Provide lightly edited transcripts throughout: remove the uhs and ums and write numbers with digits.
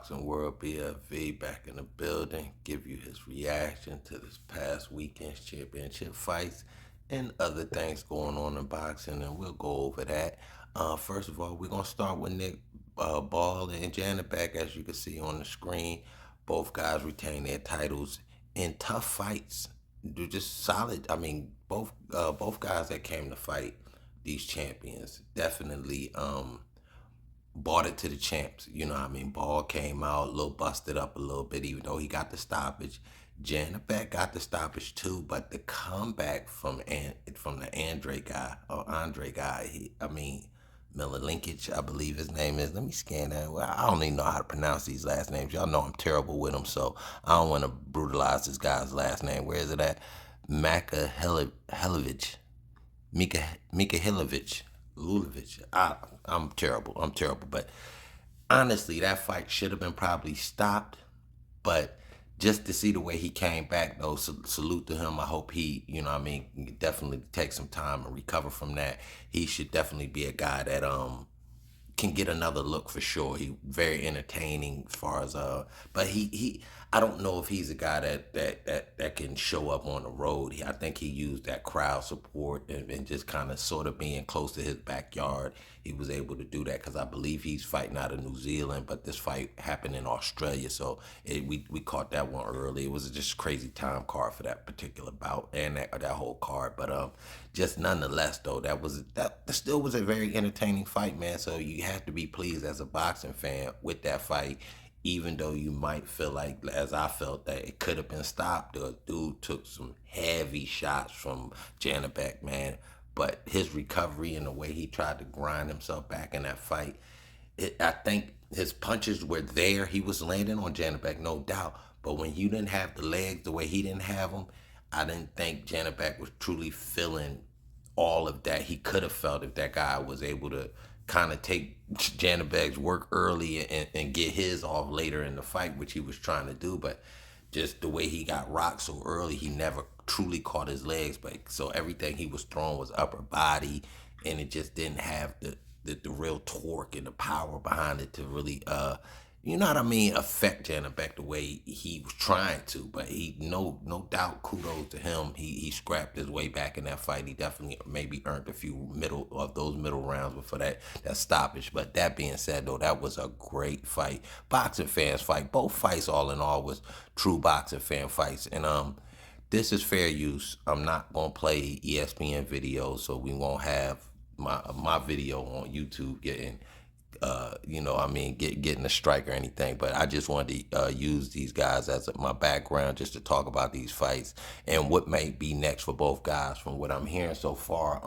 boxing world, BFV back in the building, give you his reaction to this past weekend's championship fights and other things going on in boxing, and we'll go over that. First of all, we're going to start with Nick Ball and Janet back, as you can see on the screen. Both guys retain their titles in tough fights. They're just solid. I mean, both guys that came to fight these champions definitely bought it to the champs. You know what I mean? Ball came out a little busted up a little bit, even though he got the stoppage. Janabek got the stoppage too, but the comeback from the Andre guy, I mean, Miller Linkage, I believe his name is. Let me scan that. Well, I don't even know how to pronounce these last names. Y'all know I'm terrible with them, so I don't want to brutalize this guy's last name. Where is it at? Maka Helovich. Mika Hilovich. Lulovich. I'm terrible. I'm terrible. But honestly, that fight should have been probably stopped. But just to see the way he came back, though, salute to him. I hope he, you know what I mean, definitely take some time and recover from that. He should definitely be a guy that can get another look for sure. He very entertaining as far as but he I don't know if he's a guy that can show up on the road. I think he used that crowd support and just kind of sort of being close to his backyard. He was able to do that because I believe he's fighting out of New Zealand, but this fight happened in Australia, so we caught that one early. It was just a crazy time card for that particular bout and that whole card, but just nonetheless though, that still was a very entertaining fight, man. So you have to be pleased as a boxing fan with that fight, even though you might feel like, as I felt, that it could have been stopped. The dude took some heavy shots from Janabek, man. But his recovery and the way he tried to grind himself back in that fight, I think his punches were there. He was landing on Janabek, no doubt. But when you didn't have the legs the way he didn't have them, I didn't think Janabek was truly feeling all of that he could have felt if that guy was able to kind of take Janabek's work early and get his off later in the fight, which he was trying to do. But just the way he got rocked so early, he never truly caught his legs. But so everything he was throwing was upper body, and it just didn't have the real torque and the power behind it to really you know what I mean, affect Janabek the way he was trying to. But he, no doubt, kudos to him. He scrapped his way back in that fight. He definitely maybe earned a few middle rounds before that stoppage. But that being said, though, that was a great fight. Boxing fans fight. Both fights, all in all, was true boxing fan fights. And this is fair use. I'm not gonna play ESPN videos, so we won't have my video on YouTube getting you know, I mean, getting a strike or anything, but I just wanted to use these guys as my background just to talk about these fights and what may be next for both guys. From what I'm hearing so far,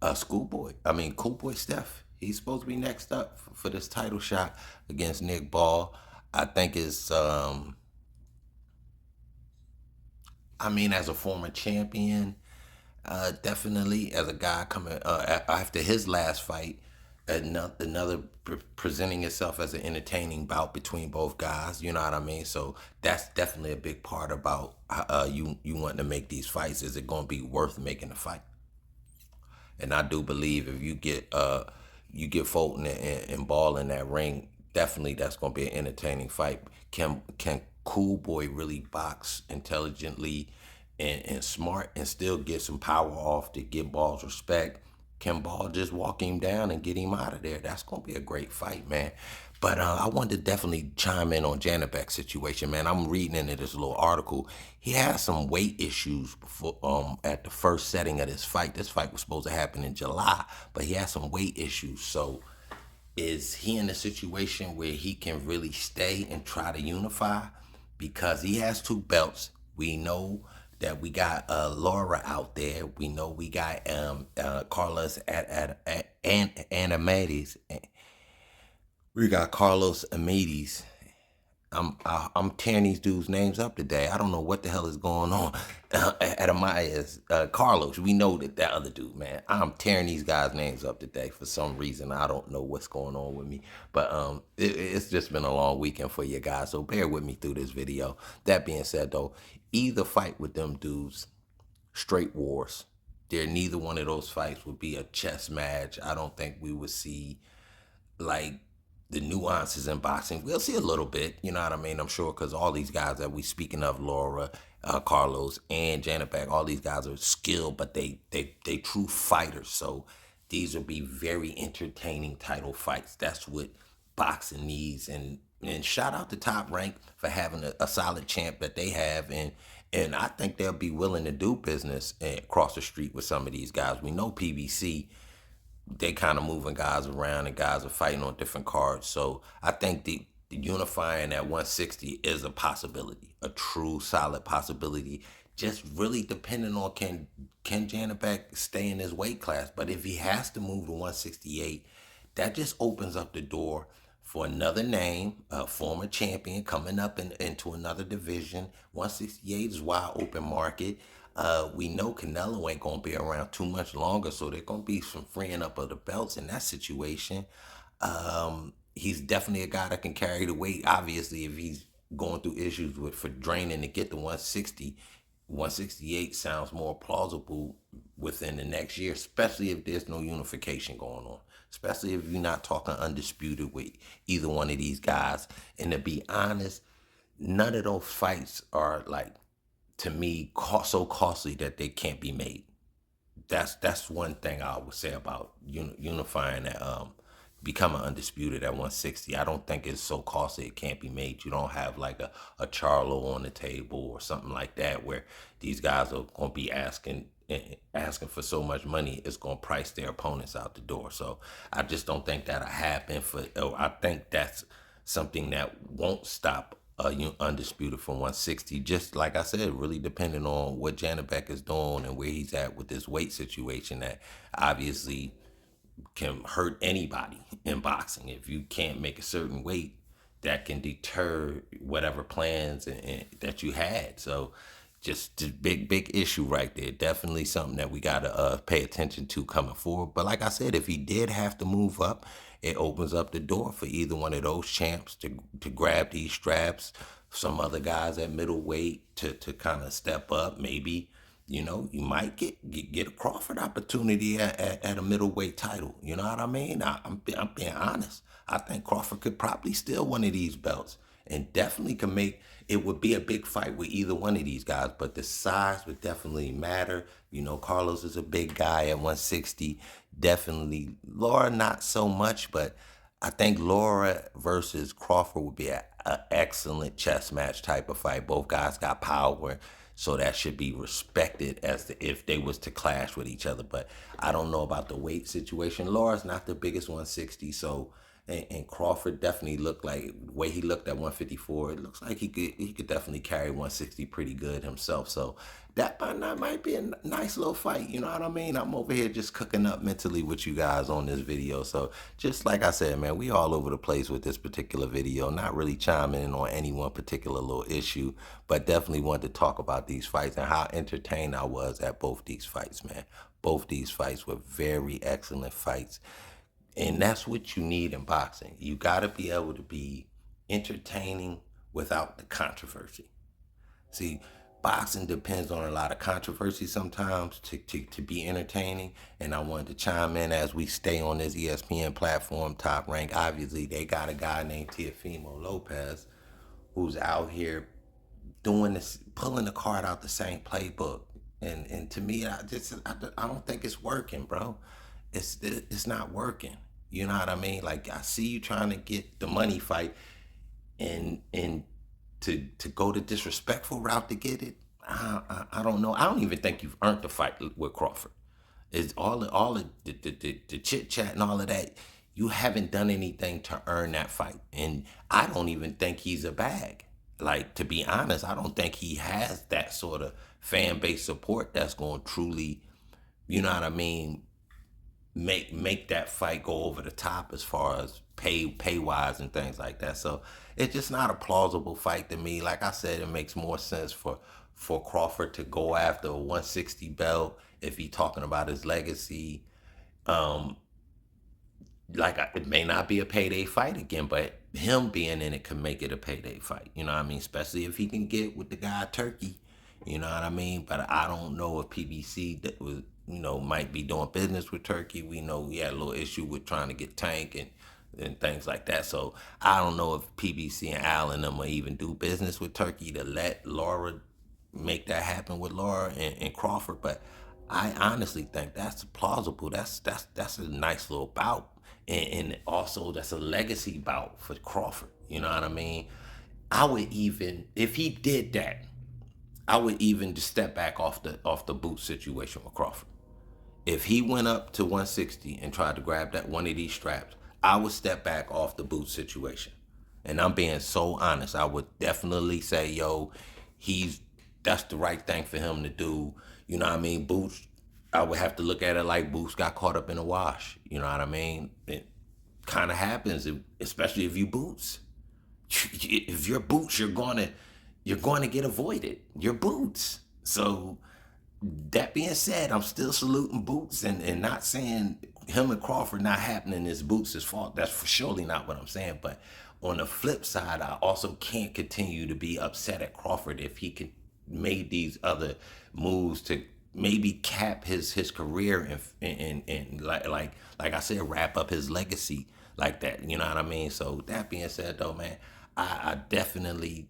Cool Boy Steph, he's supposed to be next up for this title shot against Nick Ball. I think it's, I mean, as a former champion, definitely as a guy coming after his last fight, another presenting itself as an entertaining bout between both guys. You know what I mean? So that's definitely a big part about you wanting to make these fights. Is it going to be worth making the fight? And I do believe if you get Fulton and Ball in that ring, definitely that's going to be an entertaining fight. Can Cool Boy really box intelligently and smart and still get some power off to get Ball's respect? Can Ball just walk him down and get him out of there? That's going to be a great fight, man. But I wanted to definitely chime in on Janabek's situation, man. I'm reading into this little article. He had some weight issues before, at the first setting of this fight. This fight was supposed to happen in July, but he had some weight issues. So is he in a situation where he can really stay and try to unify? Because he has two belts. We know that we got Laura out there. We know we got Carlos at Animates. We got Carlos Amades. I'm tearing these dudes' names up today. I don't know what the hell is going on. At Amaya's Carlos, we know that other dude, man. I'm tearing these guys' names up today for some reason. I don't know what's going on with me, but it's just been a long weekend for you guys. So bear with me through this video. That being said, though, either fight with them dudes, straight wars. Neither one of those fights would be a chess match. I don't think we would see like the nuances in boxing. We'll see a little bit, you know what I mean? I'm sure because all these guys that we speaking of, Laura, Carlos, and Janet Beck, all these guys are skilled, but they true fighters. So these will be very entertaining title fights. That's what boxing needs. And shout out to Top Rank for having a solid champ that they have, and I think they'll be willing to do business across the street with some of these guys. We know PBC, they kind of moving guys around and guys are fighting on different cards. So I think the unifying at 160 is a possibility, a true solid possibility. Just really depending on can Janabek stay in his weight class. But if he has to move to 168, that just opens up the door for another name, a former champion coming up into another division. 168 is wide open market. We know Canelo ain't gonna be around too much longer, so there's gonna be some freeing up of the belts in that situation. He's definitely a guy that can carry the weight. Obviously, if he's going through issues with for draining to get to 160, 168 sounds more plausible within the next year, especially if there's no unification going on. Especially if you're not talking undisputed with either one of these guys. And to be honest, none of those fights are like, to me, so costly that they can't be made. That's one thing I would say about unifying that, becoming undisputed at 160. I don't think it's so costly it can't be made. You don't have like a Charlo on the table or something like that where these guys are going to be asking for so much money it's going to price their opponents out the door. So I just don't think that'll happen. I think that's something that won't stop undisputed from 160. Just like I said, really depending on what Janabek is doing and where he's at with this weight situation that obviously can hurt anybody in boxing. If you can't make a certain weight, that can deter whatever plans that you had. So just big issue right there. Definitely something that we gotta pay attention to coming forward. But like I said, if he did have to move up, it opens up the door for either one of those champs to grab these straps. Some other guys at middleweight to kind of step up. Maybe you might get a Crawford opportunity at a middleweight title. You know what I mean? I'm being honest. I think Crawford could probably steal one of these belts and definitely can make it would be a big fight with either one of these guys, but the size would definitely matter. Carlos is a big guy at 160. Definitely. Laura, not so much, but I think Laura versus Crawford would be an excellent chess match type of fight. Both guys got power, so that should be respected if they was to clash with each other. But I don't know about the weight situation. Laura's not the biggest 160, so and Crawford definitely looked like the way he looked at 154. It looks like he could definitely carry 160 pretty good himself. So that might be a nice little fight. You know what I mean? I'm over here just cooking up mentally with you guys on this video. So just like I said, man, we all over the place with this particular video. Not really chiming in on any one particular little issue, but definitely wanted to talk about these fights and how entertained I was at both these fights, man. Both these fights were very excellent fights. And that's what you need in boxing. You got to be able to be entertaining without the controversy. See, boxing depends on a lot of controversy sometimes to be entertaining. And I wanted to chime in as we stay on this ESPN platform, Top Rank. Obviously, they got a guy named Teofimo Lopez who's out here doing this, pulling the card out the same playbook. And to me, I don't think it's working, bro. It's not working. You know what I mean? Like I see you trying to get the money fight, and to go the disrespectful route to get it. I don't know. I don't even think you've earned the fight with Crawford. It's all the chit chat and all of that. You haven't done anything to earn that fight, and I don't even think he's a bag. Like, to be honest, I don't think he has that sort of fan base support that's going to truly, you know what I mean, make that fight go over the top as far as pay wise and things like that. So it's just not a plausible fight to me. Like I said, it makes more sense for Crawford to go after a 160 belt if he talking about his legacy. It may not be a payday fight again, but him being in it could make it a payday fight. You know what I mean? Especially if he can get with the guy Turkey. You know what I mean? But I don't know if PBC that was, might be doing business with Turkey. We know he had a little issue with trying to get Tank, and and things like that. So I don't know if PBC and Al and them will even do business with Turkey to let Laura make that happen with Laura and Crawford. But I honestly think that's plausible. That's a nice little bout, and also that's a legacy bout for Crawford. You know what I mean? I would even, if he did that, I would even just step back off the boot situation with Crawford. If he went up to 160 and tried to grab that one of these straps, I would step back off the boot situation. And I'm being so honest. I would definitely say, yo, he's that's the right thing for him to do. You know what I mean? Boots, I would have to look at it like Boots got caught up in a wash. You know what I mean? It kind of happens, especially if you Boots. If you're Boots, you're going to get avoided. You're Boots. So that being said, I'm still saluting Boots and not saying him and Crawford not happening is Boots' fault. That's for surely not what I'm saying. But on the flip side, I also can't continue to be upset at Crawford if he could made these other moves to maybe cap his career and like I said, wrap up his legacy like that. You know what I mean? So that being said, though, man, I definitely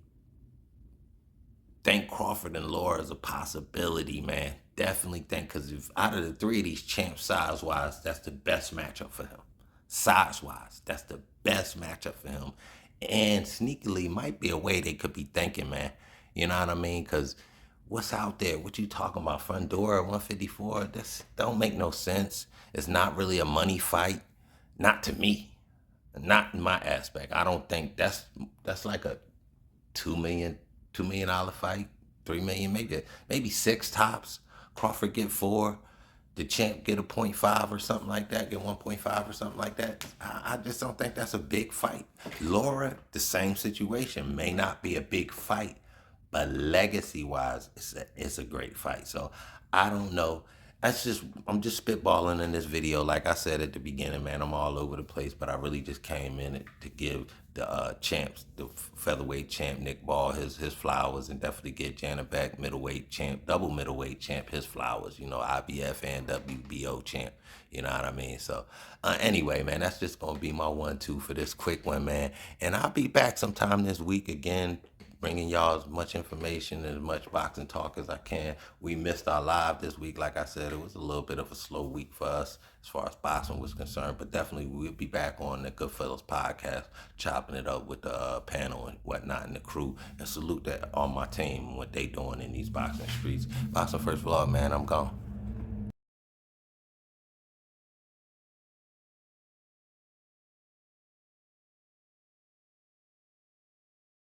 think Crawford and Laura is a possibility, man. Definitely think, because if out of the three of these champs, size wise, that's the best matchup for him. Size wise, that's the best matchup for him. And sneakily might be a way they could be thinking, man. You know what I mean? Because what's out there? What you talking about? Fundora 154? This don't make no sense. It's not really a money fight. Not to me. Not in my aspect. I don't think that's like a 2 million, $2 million fight, 3 million, maybe six tops. Crawford get four, the champ get a .5 or something like that, get 1.5 or something like that. I just don't think that's a big fight. Laura, the same situation, may not be a big fight, but legacy wise, it's a great fight. So I don't know. I'm just spitballing in this video. Like I said at the beginning, man, I'm all over the place, but I really just came in it to give the champs, the featherweight champ Nick Ball his flowers, and definitely get Janet Beck, middleweight champ, double middleweight champ, his flowers. You know, IBF and WBO champ. You know what I mean? So anyway, man, that's just gonna be my 1-2 for this quick one, man. And I'll be back sometime this week again, bringing y'all as much information and as much boxing talk as I can. We missed our live this week. Like I said, it was a little bit of a slow week for us as far as boxing was concerned, but definitely we'll be back on the Goodfellas podcast, chopping it up with the panel and whatnot and the crew, and salute that all my team and what they doing in these boxing streets. Boxing First Vlog, man, I'm gone.